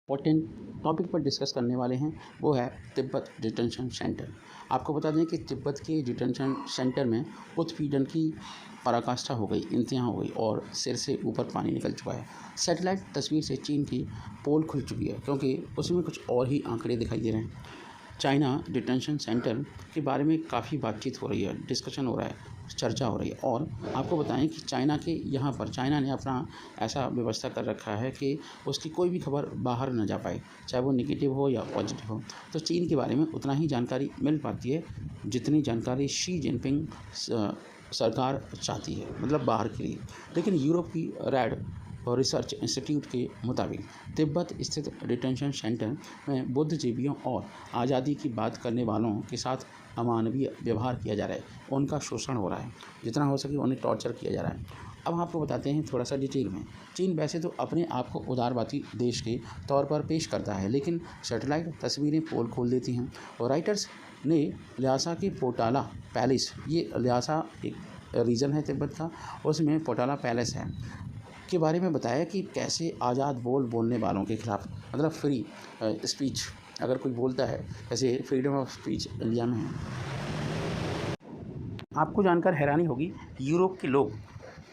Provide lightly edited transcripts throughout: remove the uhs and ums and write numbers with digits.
Important topic पर discuss करने वाले हैं वो है तिब्बत डिटेंशन सेंटर। आपको बता दें कि तिब्बत के डिटेंशन सेंटर में उत्पीड़न की पराकाष्ठा हो गई, इंतहा हो गई और सिर से ऊपर पानी निकल चुका है। सैटेलाइट तस्वीर से चीन की पोल खुल चुकी है क्योंकि उसमें कुछ और ही आंकड़े दिखाई दे रहे हैं। चाइना डिटेंशन सेंटर के बारे में काफ़ी बातचीत हो रही है, डिस्कशन हो रहा है, चर्चा हो रही है। और आपको बताएं कि चाइना के यहाँ पर चाइना ने अपना ऐसा व्यवस्था कर रखा है कि उसकी कोई भी खबर बाहर न जा पाए, चाहे वो नेगेटिव हो या पॉजिटिव हो। तो चीन के बारे में उतना ही जानकारी मिल पाती है जितनी जानकारी शी जिनपिंग सरकार चाहती है, मतलब बाहर के लिए। लेकिन यूरोप की रैड और रिसर्च इंस्टीट्यूट के मुताबिक तिब्बत स्थित डिटेंशन सेंटर में बुद्धिजीवियों और आज़ादी की बात करने वालों के साथ अमानवीय व्यवहार किया जा रहा है, उनका शोषण हो रहा है, जितना हो सके उन्हें टॉर्चर किया जा रहा है। अब आपको बताते हैं थोड़ा सा डिटेल में। चीन वैसे तो अपने आप को उदारवादी देश के तौर पर पेश करता है, लेकिन सैटेलाइट तस्वीरें पोल खोल देती हैं। और राइटर्स ने ल्हासा के पोटाला पैलेस, ये ल्हासा एक रीजन है तिब्बत का, उसमें पोटाला पैलेस है, के बारे में बताया कि कैसे आज़ाद बोलने वालों के खिलाफ, मतलब फ्री स्पीच अगर कोई बोलता है, जैसे फ्रीडम ऑफ स्पीच इंडिया में है। आपको जानकर हैरानी होगी, यूरोप के लोग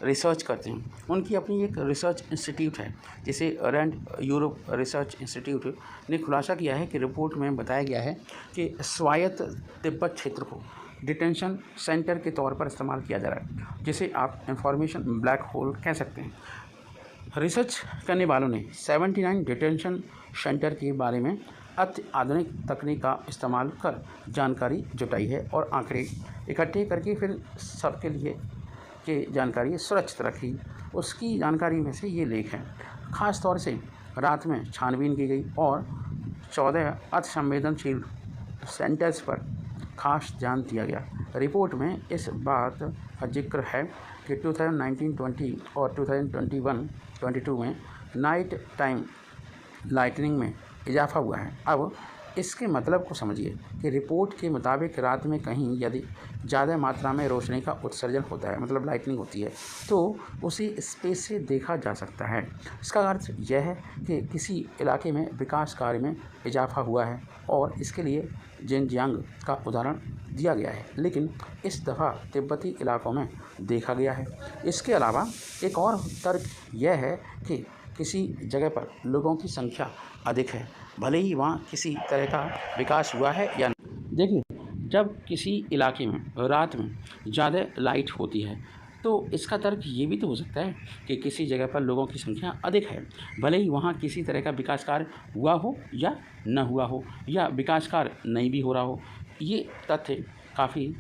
रिसर्च करते हैं, उनकी अपनी एक रिसर्च इंस्टीट्यूट है जिसे रैंड यूरोप रिसर्च इंस्टीट्यूट ने खुलासा किया है कि रिपोर्ट में बताया गया है कि स्वायत्त तिब्बत क्षेत्र को डिटेंशन सेंटर के तौर पर इस्तेमाल किया जा रहा है, जिसे आप इंफॉर्मेशन ब्लैक होल कह सकते हैं। रिसर्च करने वालों ने 79 डिटेंशन सेंटर के बारे में अत्याधुनिक तकनीक का इस्तेमाल कर जानकारी जुटाई है और आंकड़े इकट्ठे करके फिर सबके लिए के जानकारी सुरक्षित रखी। उसकी जानकारी में से ये लेख है। ख़ास तौर से रात में छानबीन की गई और 14 अति संवेदनशील सेंटर्स पर खास ध्यान दिया गया। रिपोर्ट में इस बात का जिक्र है कि 2019-20 और 2021-22 में नाइट टाइम लाइटनिंग में इजाफा हुआ है। अब इसके मतलब को समझिए कि रिपोर्ट के मुताबिक रात में कहीं यदि ज़्यादा मात्रा में रोशनी का उत्सर्जन होता है, मतलब लाइटनिंग होती है, तो उसे स्पेस से देखा जा सकता है। इसका अर्थ यह है कि किसी इलाके में विकास कार्य में इजाफा हुआ है और इसके लिए जिनजियांग का उदाहरण दिया गया है, लेकिन इस दफ़ा तिब्बती इलाकों में देखा गया है। इसके अलावा एक और तर्क यह है कि किसी जगह पर लोगों की संख्या अधिक है, भले ही वहाँ किसी तरह का विकास हुआ है या नहीं। देखिए, जब किसी इलाके में रात में ज़्यादा लाइट होती है तो इसका तर्क ये भी तो हो सकता है कि किसी जगह पर लोगों की संख्या अधिक है, भले ही वहाँ किसी तरह का विकास कार्य हुआ हो या न हुआ हो, या विकास कार्य नहीं भी हो रहा हो। ये तथ्य काफ़ी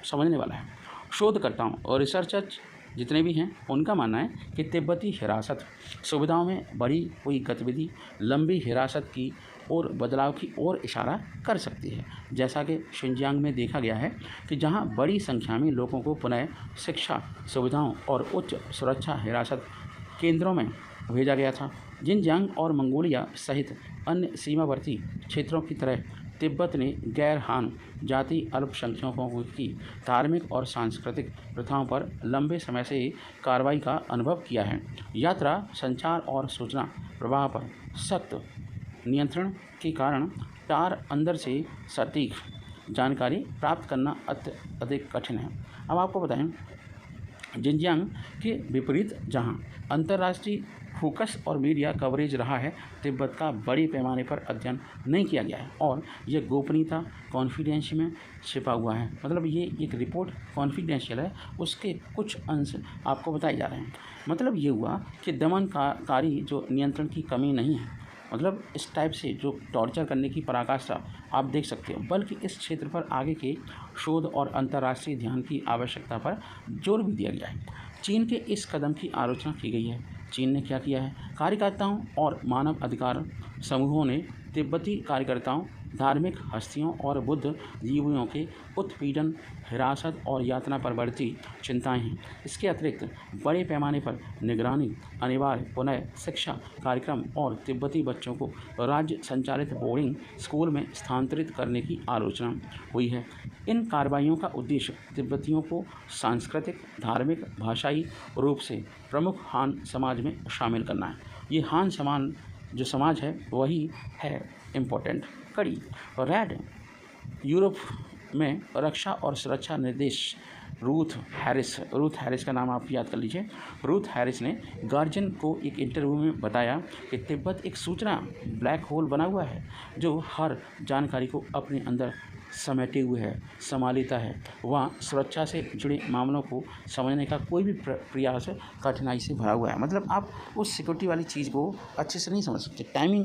समझने वाला है। शोधकर्ताओं और रिसर्चर्स जितने भी हैं उनका मानना है कि तिब्बती हिरासत सुविधाओं में बढ़ी हुई गतिविधि लंबी हिरासत की और बदलाव की ओर इशारा कर सकती है। जैसा कि शिनजियांग में देखा गया है कि जहां बड़ी संख्या में लोगों को पुनः शिक्षा सुविधाओं और उच्च सुरक्षा हिरासत केंद्रों में भेजा गया था। जिनजियांग और मंगोलिया सहित अन्य सीमावर्ती क्षेत्रों की तरह तिब्बत ने गैर हान जाति अल्पसंख्यकों की धार्मिक और सांस्कृतिक प्रथाओं पर लंबे समय से कार्रवाई का अनुभव किया है। यात्रा, संचार और सूचना प्रवाह पर सख्त नियंत्रण के कारण तार अंदर से सटीक जानकारी प्राप्त करना अत्यधिक कठिन है। अब आपको बताएं, जिनजियांग के विपरीत जहां अंतर्राष्ट्रीय फोकस और मीडिया कवरेज रहा है, तिब्बत का बड़े पैमाने पर अध्ययन नहीं किया गया है और यह गोपनीयता कॉन्फिडेंस में छिपा हुआ है। मतलब ये एक रिपोर्ट कॉन्फिडेंशियल है, उसके कुछ अंश आपको बताए जा रहे हैं। मतलब ये हुआ कि दमनकारी जो नियंत्रण की कमी नहीं है, मतलब इस टाइप से जो टॉर्चर करने की पराकाष्ठा आप देख सकते हो, बल्कि इस क्षेत्र पर आगे के शोध और अंतर्राष्ट्रीय ध्यान की आवश्यकता पर जोर भी दिया गया है। चीन के इस कदम की आलोचना की गई है। चीन ने क्या किया है? कार्यकर्ताओं और मानव अधिकार समूहों ने तिब्बती कार्यकर्ताओं, धार्मिक हस्तियों और बुद्धिजीवियों के उत्पीड़न, हिरासत और यातना पर बढ़ती चिंताएं हैं। इसके अतिरिक्त बड़े पैमाने पर निगरानी, अनिवार्य पुनः शिक्षा कार्यक्रम और तिब्बती बच्चों को राज्य संचालित बोर्डिंग स्कूल में स्थानांतरित करने की आलोचना हुई है। इन कार्रवाइयों का उद्देश्य तिब्बतियों को सांस्कृतिक, धार्मिक, भाषाई रूप से प्रमुख हान समाज में शामिल करना है। ये हान समाज जो समाज है वही है इम्पोर्टेंट कड़ी। रेड यूरोप में रक्षा और सुरक्षा निर्देश रूथ हैरिस का नाम आप याद कर लीजिए। रूथ हैरिस ने गार्जियन को एक इंटरव्यू में बताया कि तिब्बत एक सूचना ब्लैक होल बना हुआ है जो हर जानकारी को अपने अंदर समेटे हुए है, संभालता है। वहाँ सुरक्षा से जुड़े मामलों को समझने का कोई भी प्रयास कठिनाई से भरा हुआ है। मतलब आप उस सिक्योरिटी वाली चीज़ को अच्छे से नहीं समझ सकते, टाइमिंग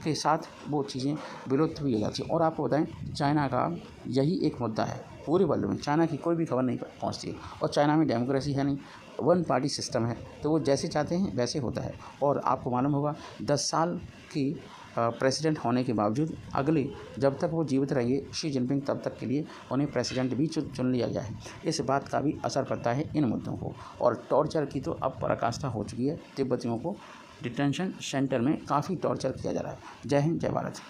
के साथ वो चीज़ें विलुप्त भी हो जाती हैं। और आपको बताएं, चाइना का यही एक मुद्दा है पूरे वर्ल्ड में, चाइना की कोई भी खबर नहीं पहुंचती और चाइना में डेमोक्रेसी है नहीं, वन पार्टी सिस्टम है, तो वो जैसे चाहते हैं वैसे होता है। और आपको मालूम होगा 10 साल की प्रेसिडेंट होने के बावजूद अगले जब तक वो जीवित रहेंगे शी जिनपिंग तब तक के लिए उन्हें प्रेसिडेंट भी चुन लिया गया है। इस बात का भी असर पड़ता है इन मुद्दों को। और टॉर्चर की तो अब पराकाष्ठा हो चुकी है, तिब्बतियों को डिटेंशन सेंटर में काफ़ी टॉर्चर किया जा रहा है। जय हिंद, जय भारत।